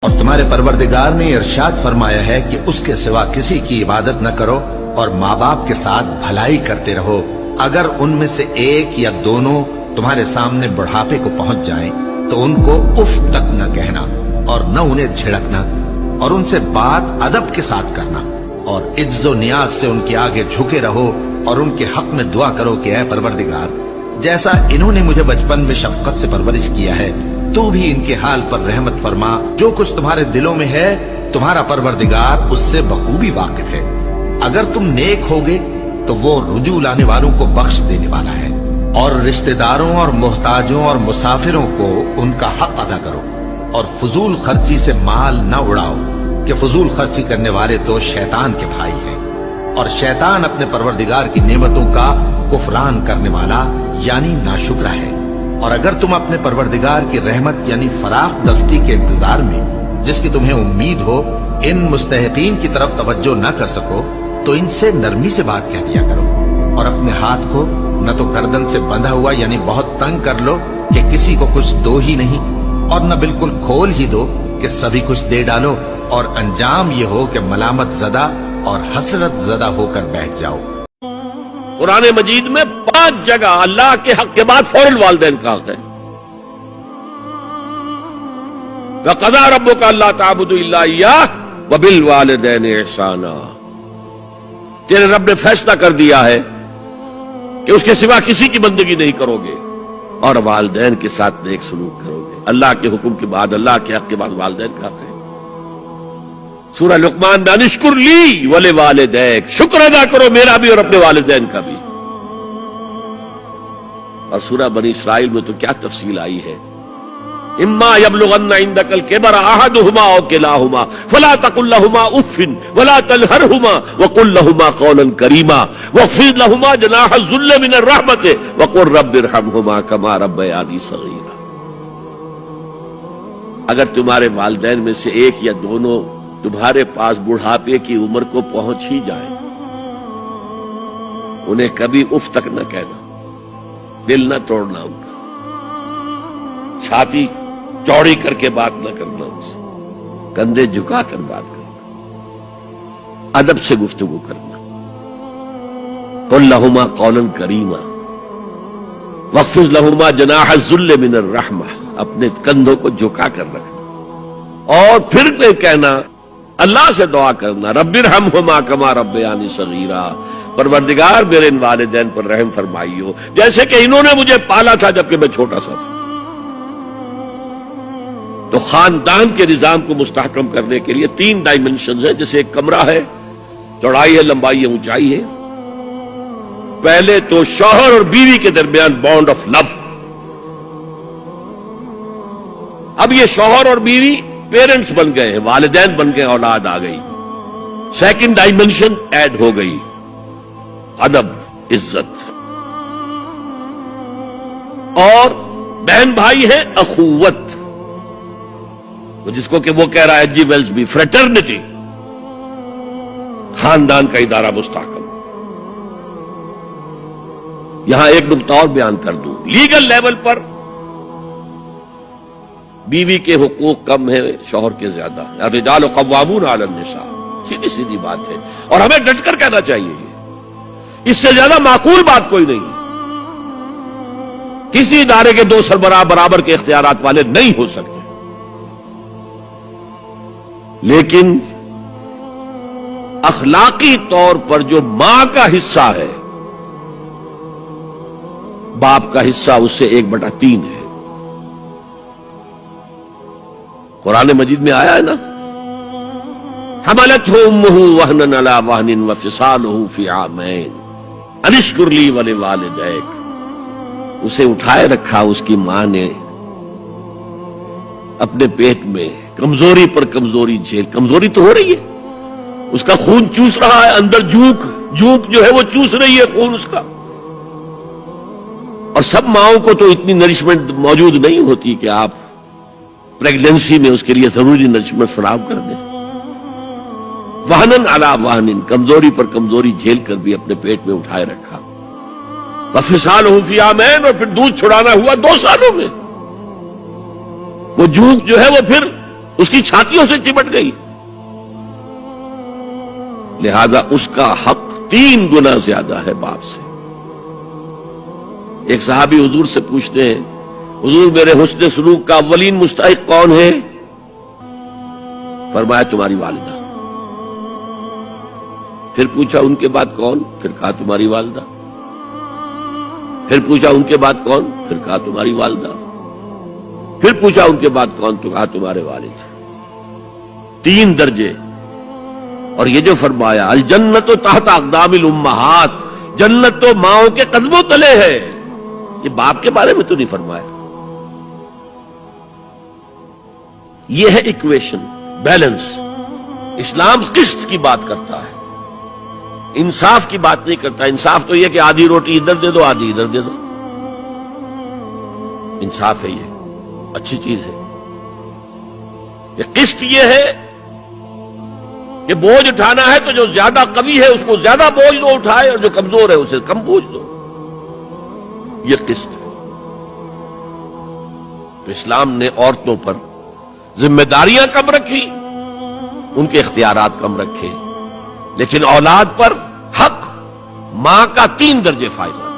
اور تمہارے پروردگار نے ارشاد فرمایا ہے کہ اس کے سوا کسی کی عبادت نہ کرو اور ماں باپ کے ساتھ بھلائی کرتے رہو۔ اگر ان میں سے ایک یا دونوں تمہارے سامنے بڑھاپے کو پہنچ جائیں تو ان کو اف تک نہ کہنا اور نہ انہیں جھڑکنا، اور ان سے بات ادب کے ساتھ کرنا، اور عجز و نیاز سے ان کے آگے جھکے رہو اور ان کے حق میں دعا کرو کہ اے پروردگار، جیسا انہوں نے مجھے بچپن میں شفقت سے پرورش کیا ہے تو بھی ان کے حال پر رحمت فرما۔ جو کچھ تمہارے دلوں میں ہے تمہارا پروردگار اس سے بخوبی واقف ہے۔ اگر تم نیک ہوگے تو وہ رجوع لانے والوں کو بخش دینے والا ہے، اور رشتہ داروں اور محتاجوں اور مسافروں کو ان کا حق ادا کرو، اور فضول خرچی سے مال نہ اڑاؤ کہ فضول خرچی کرنے والے تو شیطان کے بھائی ہیں، اور شیطان اپنے پروردگار کی نعمتوں کا کفران کرنے والا یعنی ناشکرا ہے۔ اور اگر تم اپنے پروردگار کی رحمت یعنی فراخ دستی کے انتظار میں جس کی تمہیں امید ہو ان مستحقین کی طرف توجہ نہ کر سکو تو ان سے نرمی سے بات کہہ دیا کرو، اور اپنے ہاتھ کو نہ تو گردن سے بندھا ہوا یعنی بہت تنگ کر لو کہ کسی کو کچھ دو ہی نہیں، اور نہ بالکل کھول ہی دو کہ سبھی کچھ دے ڈالو، اور انجام یہ ہو کہ ملامت زدہ اور حسرت زدہ ہو کر بیٹھ جاؤ۔ قرآن مجید میں 5 جگہ اللہ کے حق کے بعد فوراً والدین کا حق ہے۔ وَقَضَىٰ رَبُّكَ أَلَّا تَعْبُدُوا إِلَّا إِيَّاهُ وَبِالْوَالِدَيْنِ إِحْسَانًا، تیرے رب نے فیصلہ کر دیا ہے کہ اس کے سوا کسی کی بندگی نہیں کرو گے اور والدین کے ساتھ نیک سلوک کرو گے۔ اللہ کے حکم کے بعد، اللہ کے حق کے بعد والدین کا حق ہے۔ سورہ لقمان میں انشکر لی ولوالدیک، شکر ادا کرو میرا بھی اور اپنے والدین کا بھی۔ اور سورہ بنی اسرائیل میں تو کیا تفصیل آئی ہے، اما یبلغن عندک الکبر احدہما او کلاہما فلا تقل لہما اف ولا تنہرہما وقل لہما قولا کریما واخفض لہما جناح الذل من الرحمۃ وقل رب ارحمہما کما ربیانی صغیرا۔ اگر تمہارے والدین میں سے ایک یا دونوں تمہارے پاس بڑھاپے کی عمر کو پہنچ ہی جائے، انہیں کبھی اف تک نہ کہنا، دل نہ توڑنا ان کا، چھاتی چوڑی کر کے بات نہ کرنا، ان سے کندھے جھکا کر بات کرنا، ادب سے گفتگو کرنا۔ قل لہما قولا کریما واخفض لہما جناح الذل من الرحمہ، اپنے کندھوں کو جھکا کر رکھنا، اور پھر کہنا، اللہ سے دعا کرنا، رب ارحمہما کما ربیانی صغیرا، پروردگار میرے ان والدین پر رحم فرمائیو جیسے کہ انہوں نے مجھے پالا تھا جبکہ میں چھوٹا سا تھا۔ تو خاندان کے نظام کو مستحکم کرنے کے لیے 3 ڈائمنشنز ہیں، جیسے ایک کمرہ ہے، چوڑائی ہے، لمبائی ہے، اونچائی ہے۔ پہلے تو شوہر اور بیوی کے درمیان بانڈ آف لو، اب یہ شوہر اور بیوی پیرنٹس بن گئے ہیں، والدین بن گئے، اولاد آ گئی۔ سیکنڈ ڈائمنشن ایڈ ہو گئی، ادب، عزت، اور بہن بھائی ہے اخوت، جس کو کہ وہ کہہ رہا ہے جی ویلز بھی فریٹرنٹی، خاندان کا ادارہ مستحکم۔ یہاں ایک نقطہ اور بیان کر دوں، لیگل لیول پر بیوی کے حقوق کم ہیں، شوہر کے زیادہ ہیں۔ الرجال قوامون علی النساء، سیدھی سیدھی بات ہے، اور ہمیں ڈٹ کر کہنا چاہیے، اس سے زیادہ معقول بات کوئی نہیں ہے۔ کسی ادارے کے 2 سربراہ برابر کے اختیارات والے نہیں ہو سکتے، لیکن اخلاقی طور پر جو ماں کا حصہ ہے باپ کا حصہ اس سے 1/3 ہے۔ قرآن مجید میں آیا ہے نا، حملتہ امہ وہنا علی وہن وفصالہ فی عامین ان اشکر لی ولوالدیک، اسے اٹھائے رکھا اس کی ماں نے اپنے پیٹ میں، کمزوری پر کمزوری جھیل، کمزوری تو ہو رہی ہے، اس کا خون چوس رہا ہے اندر، جھوک جو ہے وہ چوس رہی ہے خون اس کا، اور سب ماؤں کو تو اتنی نرشمنٹ موجود نہیں ہوتی کہ آپ پریگننسی میں اس کے لیے ضروری نرشمنٹ فراہم کر دیں۔ وہنن علی وہن، کمزوری پر کمزوری جھیل کر بھی اپنے پیٹ میں اٹھائے رکھا۔ وفصالہ فی عامین، اور پھر دودھ چھڑانا ہوا 2 سالوں میں۔ وہ جھوک جو ہے وہ پھر اس کی چھاتیوں سے چمٹ گئی، لہذا اس کا حق 3 گنا زیادہ ہے باپ سے۔ ایک صحابی حضور سے پوچھتے ہیں، حضور میرے حسن سلوک کا اولین مستحق کون ہے؟ فرمایا تمہاری والدہ۔ پھر پوچھا ان کے بعد کون؟ پھر کہا تمہاری والدہ۔ پھر پوچھا ان کے بعد کون؟ پھر کہا تمہاری والدہ۔ پھر پوچھا ان کے بعد کون؟ تو کہا تمہارے والد۔ 3 درجے۔ اور یہ جو فرمایا الجنت تحت اقدام الامہات، جنت تو ماؤں کے قدموں تلے ہے، یہ باپ کے بارے میں تو نہیں فرمایا۔ یہ ہے ایکویشن، بیلنس۔ اسلام قسط کی بات کرتا ہے، انصاف کی بات نہیں کرتا۔ انصاف تو یہ کہ آدھی روٹی ادھر دے دو آدھی ادھر دے دو، انصاف ہے، یہ اچھی چیز ہے۔ یہ قسط یہ ہے کہ بوجھ اٹھانا ہے تو جو زیادہ قوی ہے اس کو زیادہ بوجھ دو اٹھائے، اور جو کمزور ہے اسے کم بوجھ دو، یہ قسط ہے۔ تو اسلام نے عورتوں پر ذمہ داریاں کم رکھی، ان کے اختیارات کم رکھے، لیکن اولاد پر حق ماں کا 3 درجے فائدہ۔